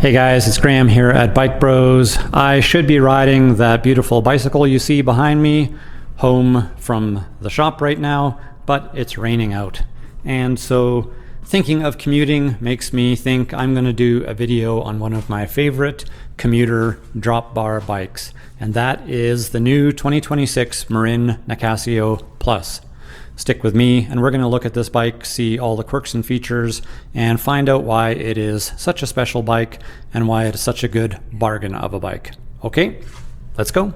Hey guys, it's Graham here at Bike Bros. I should be riding that beautiful bicycle you see behind me home from the shop right now, but it's raining out. And so thinking of commuting makes me think I'm going to do a video on one of my favorite commuter drop bar bikes, and that is the new 2026 Marin Nicasio Plus. Stick with me and we're going to look at this bike, see all the quirks and features, and find out why it is such a special bike and why it is such a good bargain of a bike. Okay, let's go.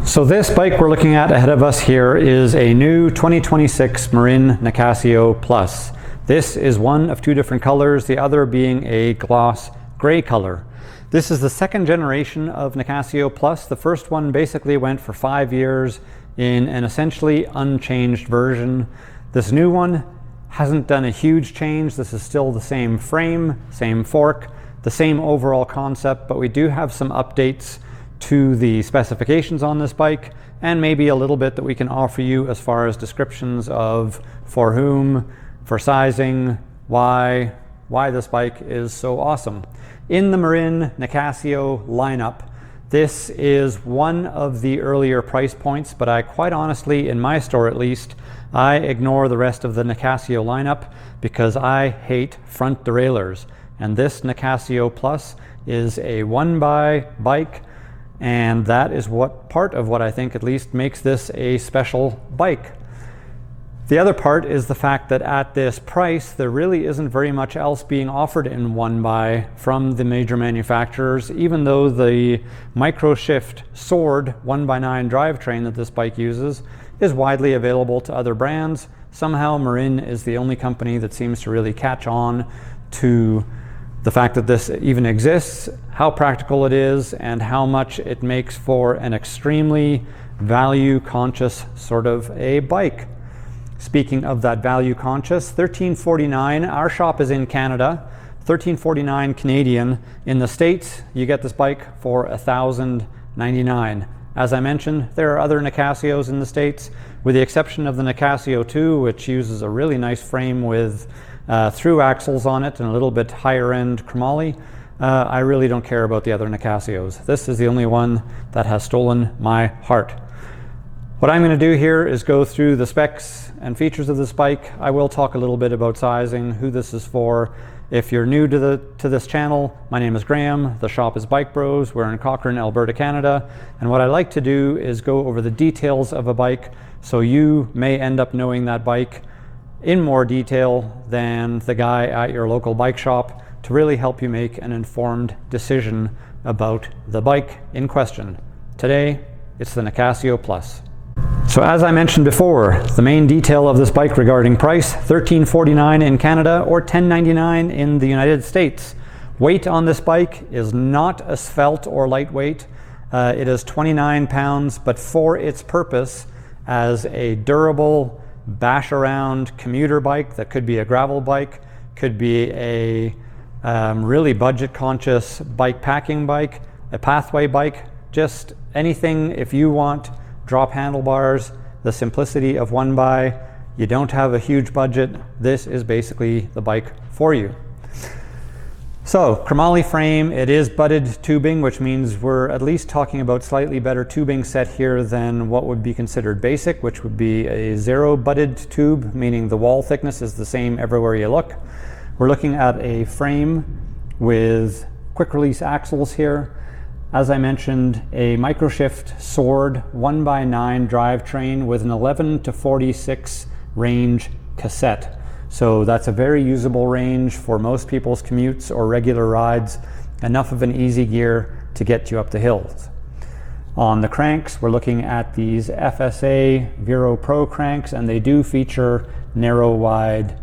So this bike we're looking at ahead of us here is a new 2026 Marin Nicasio Plus. This is one of two different colors, the other being a gloss gray color. This is the second generation of Nicasio Plus. The first one basically went for 5 years in an essentially unchanged version. This new one hasn't done a huge change. This is still the same frame, same fork, the same overall concept, but we do have some updates to the specifications on this bike, and maybe a little bit that we can offer you as far as descriptions of for whom, for sizing, why this bike is so awesome. In the Marin Nicasio lineup, this is one of the earlier price points, but I quite honestly, in my store at least, I ignore the rest of the Nicasio lineup because I hate front derailleurs. And this Nicasio Plus is a one-by bike, and that is what part of what I think at least makes this a special bike. The other part is the fact that at this price, there really isn't very much else being offered in one-by from the major manufacturers, even though the Microshift Sword 1x9 drivetrain that this bike uses is widely available to other brands. Somehow Marin is the only company that seems to really catch on to the fact that this even exists, how practical it is, and how much it makes for an extremely value-conscious sort of a bike. Speaking of that value conscious, $1349, our shop is in Canada, $1349 Canadian. In the States, you get this bike for $1,099. As I mentioned, there are other Nicasios in the States, with the exception of the Nicasio 2, which uses a really nice frame with through axles on it and a little bit higher end cromolly. I really don't care about the other Nicasios. This is the only one that has stolen my heart. What I'm going to do here is go through the specs and features of this bike. I will talk a little bit about sizing, who this is for. If you're new to this channel, my name is Graham. The shop is Bike Bros. We're in Cochrane, Alberta, Canada. And what I like to do is go over the details of a bike, so you may end up knowing that bike in more detail than the guy at your local bike shop, to really help you make an informed decision about the bike in question. Today, it's the Nicasio Plus. So as I mentioned before, the main detail of this bike regarding price, $1349 in Canada or $1099 in the United States. Weight on this bike is not a svelte or lightweight. It is 29 pounds, but for its purpose as a durable bash around commuter bike, that could be a gravel bike, could be a really budget conscious bike packing bike, a pathway bike, just anything. If you want drop handlebars, the simplicity of one by, you don't have a huge budget, this is basically the bike for you. So, chromoly frame, it is butted tubing, which means we're at least talking about slightly better tubing set here than what would be considered basic, which would be a zero butted tube, meaning the wall thickness is the same everywhere you look. We're looking at a frame with quick release axles here. As I mentioned, a Microshift Sword 1x9 drivetrain with an 11 to 46 range cassette. So that's a very usable range for most people's commutes or regular rides, enough of an easy gear to get you up the hills. On the cranks, we're looking at these FSA Vero Pro cranks, and they do feature narrow wide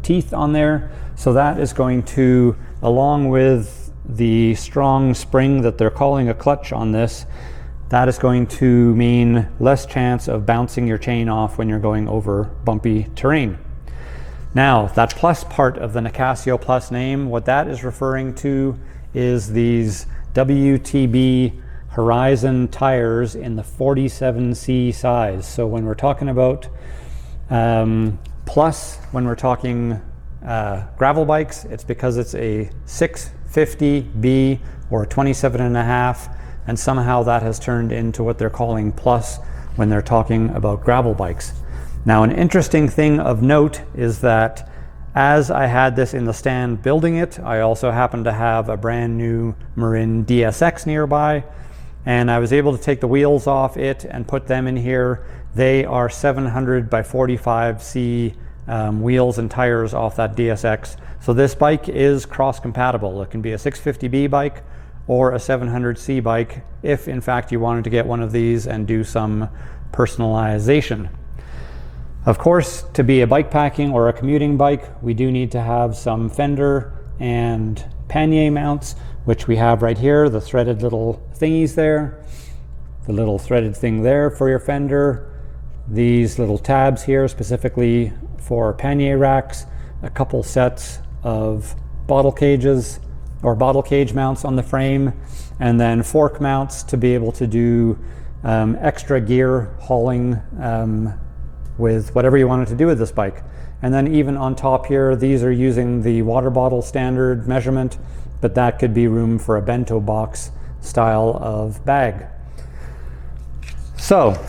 teeth on there. So that is going to, along with the strong spring that they're calling a clutch on this, that is going to mean less chance of bouncing your chain off when you're going over bumpy terrain. Now, that plus part of the Nicasio Plus name, what that is referring to is these WTB Horizon tires in the 47C size. So when we're talking about plus, when we're talking gravel bikes, it's because it's a 650B or a 27.5, and somehow that has turned into what they're calling plus when they're talking about gravel bikes. Now, an interesting thing of note is that as I had this in the stand building it, I also happened to have a brand new Marin DSX nearby, and I was able to take the wheels off it and put them in here. They are 700 by 45C wheels and tires off that DSX. So this bike is cross compatible. It can be a 650B bike or a 700C bike if in fact you wanted to get one of these and do some personalization. Of course, to be a bike packing or a commuting bike, we do need to have some fender and pannier mounts, which we have right here, the threaded little thingies there, the little threaded thing there for your fender, these little tabs here specifically for pannier racks, a couple sets of bottle cages or bottle cage mounts on the frame, and then fork mounts to be able to do extra gear hauling with whatever you wanted to do with this bike. And then even on top here, these are using the water bottle standard measurement, but that could be room for a bento box style of bag. So,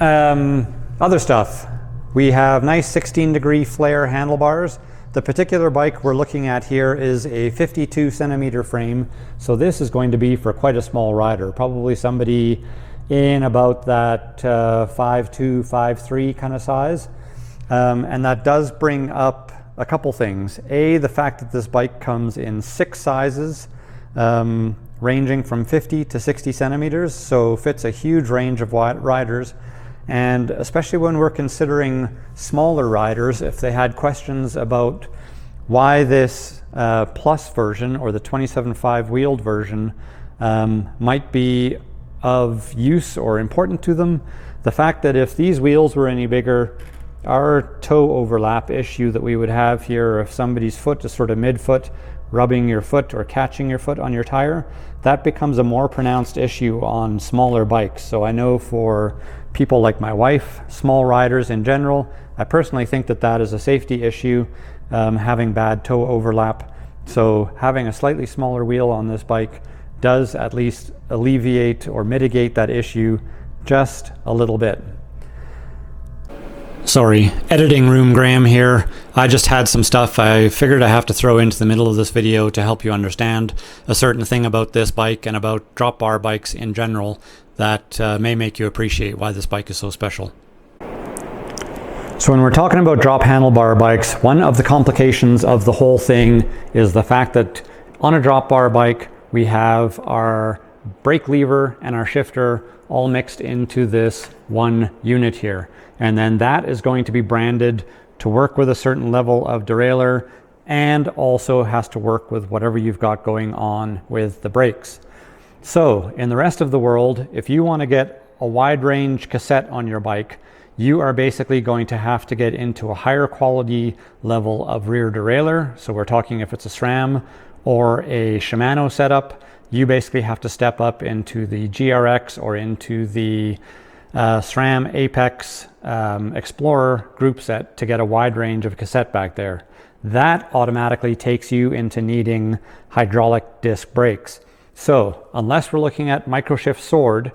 other stuff. We have nice 16-degree flare handlebars. The particular bike we're looking at here is a 52 centimeter frame, so this is going to be for quite a small rider, probably somebody in about that 5'2", 5'3" kind of size. And that does bring up a couple things. A, the fact that this bike comes in 6 sizes, ranging from 50 to 60 centimeters, so fits a huge range of riders. And especially when we're considering smaller riders, if they had questions about why this Plus version or the 27.5 wheeled version might be of use or important to them, the fact that if these wheels were any bigger, our toe overlap issue that we would have here, if somebody's foot is sort of midfoot, rubbing your foot or catching your foot on your tire, that becomes a more pronounced issue on smaller bikes. So I know for people like my wife, small riders in general, I personally think that that is a safety issue, having bad toe overlap. So having a slightly smaller wheel on this bike does at least alleviate or mitigate that issue just a little bit. Sorry, editing room Graham here. I just had some stuff I figured I have to throw into the middle of this video to help you understand a certain thing about this bike and about drop bar bikes in general that may make you appreciate why this bike is so special. So when we're talking about drop handlebar bikes, one of the complications of the whole thing is the fact that on a drop bar bike, we have our brake lever and our shifter all mixed into this one unit here. And then that is going to be branded to work with a certain level of derailleur and also has to work with whatever you've got going on with the brakes. So in the rest of the world, if you want to get a wide range cassette on your bike, you are basically going to have to get into a higher quality level of rear derailleur. So we're talking if it's a SRAM or a Shimano setup, you basically have to step up into the GRX or into the SRAM Apex Explorer group set to get a wide range of cassette back there. That automatically takes you into needing hydraulic disc brakes. So unless we're looking at Microshift Sword,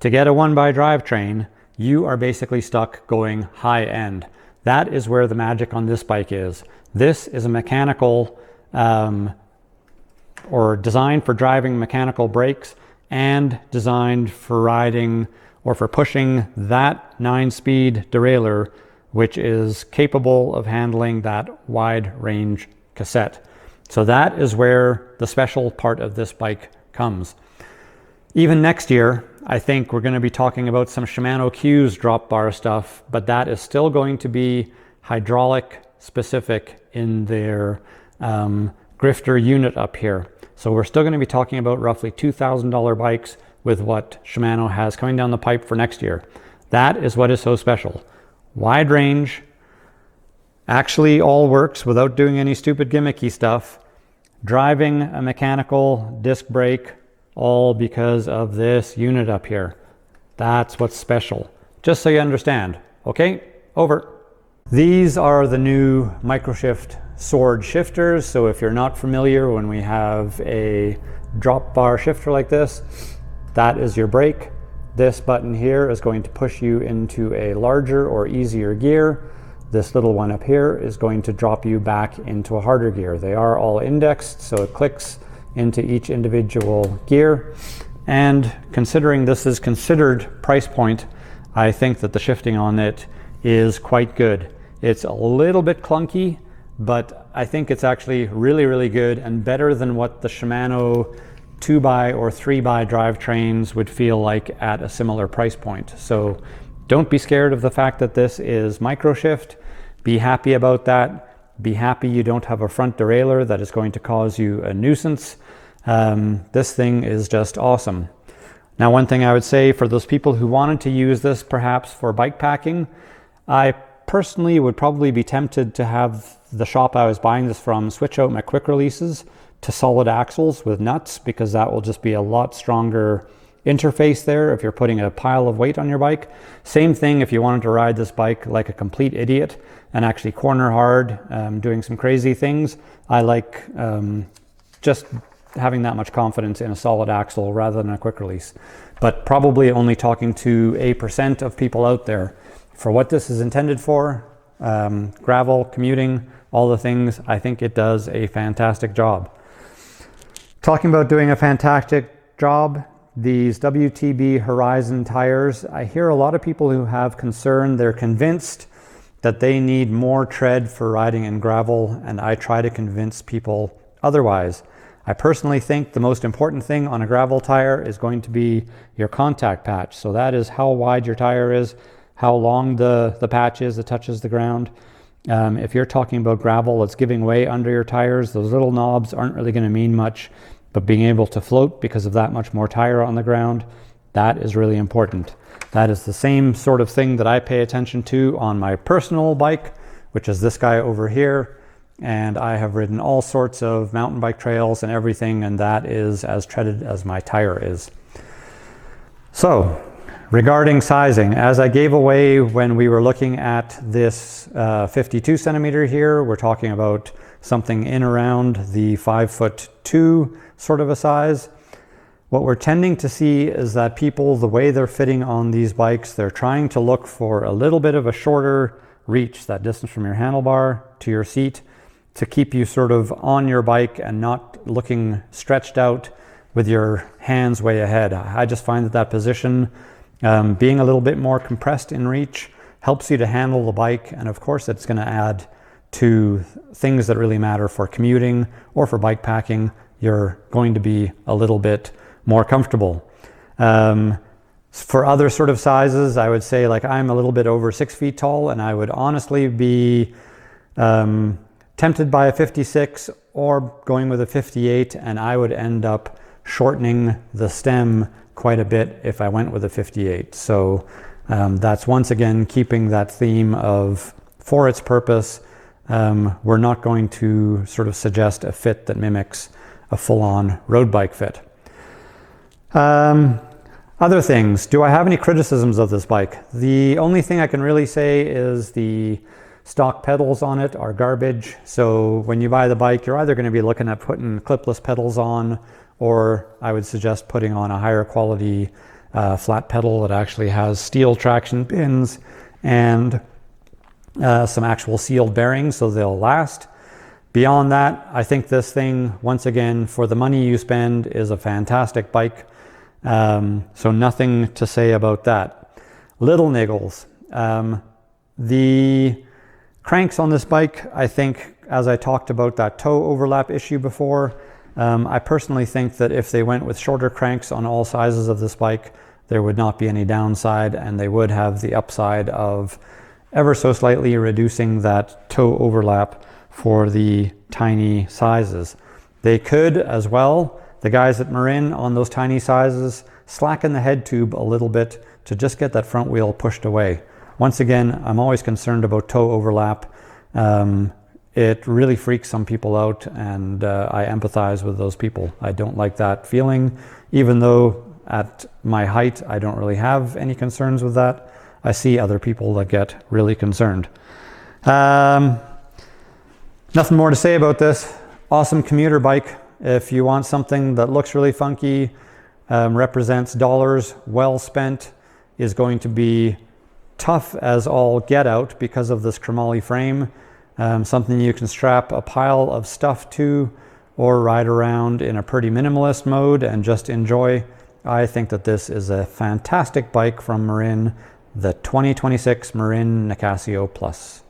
to get a 1x drivetrain, you are basically stuck going high end. That is where the magic on this bike is. This is a mechanical or designed for driving mechanical brakes and designed for riding or for pushing that 9-speed derailleur, which is capable of handling that wide range cassette. So that is where the special part of this bike comes. Even next year, I think we're going to be talking about some Shimano Q's drop bar stuff, but that is still going to be hydraulic specific in their grifter unit up here. So we're still going to be talking about roughly $2,000 bikes with what Shimano has coming down the pipe for next year. That is what is so special. Wide range, actually all works without doing any stupid gimmicky stuff. Driving a mechanical disc brake, all because of this unit up here. That's what's special. Just so you understand. Okay, over. These are the new Microshift Sword shifters. So if you're not familiar, when we have a drop bar shifter like this, that is your brake. This button here is going to push you into a larger or easier gear. This little one up here is going to drop you back into a harder gear. They are all indexed, so it clicks into each individual gear. And considering this is considered price point, I think that the shifting on it is quite good. It's a little bit clunky, but I think it's actually really, really good and better than what the Shimano 2x or 3x drivetrains would feel like at a similar price point. So don't be scared of the fact that this is Microshift. Be happy about that. Be happy you don't have a front derailleur that is going to cause you a nuisance. This thing is just awesome. Now, one thing I would say for those people who wanted to use this perhaps for bike packing, I personally would probably be tempted to have the shop I was buying this from switch out my quick releases to solid axles with nuts, because that will just be a lot stronger interface there if you're putting a pile of weight on your bike. Same thing if you wanted to ride this bike like a complete idiot and actually corner hard, doing some crazy things. I like just having that much confidence in a solid axle rather than a quick release. But probably only talking to a % of people out there. For what this is intended for, gravel, commuting, all the things, I think it does a fantastic job. Talking about doing a fantastic job, these WTB Horizon tires, I hear a lot of people who have concern. They're convinced that they need more tread for riding in gravel, and I try to convince people otherwise. I personally think the most important thing on a gravel tire is going to be your contact patch. So that is how wide your tire is, how long the patch is that touches the ground. If you're talking about gravel that's giving way under your tires, those little knobs aren't really going to mean much, but being able to float because of that much more tire on the ground, that is really important. That is the same sort of thing that I pay attention to on my personal bike, which is this guy over here. And I have ridden all sorts of mountain bike trails and everything, and that is as treaded as my tire is. So, regarding sizing, as I gave away when we were looking at this 52 centimeter here, we're talking about something in around the 5'2" sort of a size. What we're tending to see is that people, the way they're fitting on these bikes, they're trying to look for a little bit of a shorter reach, that distance from your handlebar to your seat, to keep you sort of on your bike and not looking stretched out with your hands way ahead. I just find that position, being a little bit more compressed in reach, helps you to handle the bike, and of course it's going to add to things that really matter for commuting or for bike packing. You're going to be a little bit more comfortable. For other sort of sizes, I would say, like, I'm a little bit over 6 feet tall, and I would honestly be tempted by a 56 or going with a 58, and I would end up shortening the stem quite a bit if I went with a 58. So that's once again keeping that theme of, for its purpose, we're not going to sort of suggest a fit that mimics a full-on road bike fit. Other things, do I have any criticisms of this bike? The only thing I can really say is the stock pedals on it are garbage. So when you buy the bike, you're either going to be looking at putting clipless pedals on, or I would suggest putting on a higher quality flat pedal that actually has steel traction pins and some actual sealed bearings so they'll last. Beyond that, I think this thing, once again, for the money you spend, is a fantastic bike. So nothing to say about that. Little niggles. The cranks on this bike, I think, as I talked about that toe overlap issue before, I personally think that if they went with shorter cranks on all sizes of this bike, there would not be any downside, and they would have the upside of ever so slightly reducing that toe overlap for the tiny sizes. They could as well, the guys at Marin on those tiny sizes, slacken the head tube a little bit to just get that front wheel pushed away. Once again, I'm always concerned about toe overlap. It really freaks some people out, and I empathize with those people. I don't like that feeling, even though at my height I don't really have any concerns with that. I see other people that get really concerned. Nothing more to say about this. Awesome commuter bike. If you want something that looks really funky, represents dollars well spent, is going to be tough as all get out because of this cromolly frame, something you can strap a pile of stuff to or ride around in a pretty minimalist mode and just enjoy, I think that this is a fantastic bike from Marin, the 2026 Marin Nicasio Plus.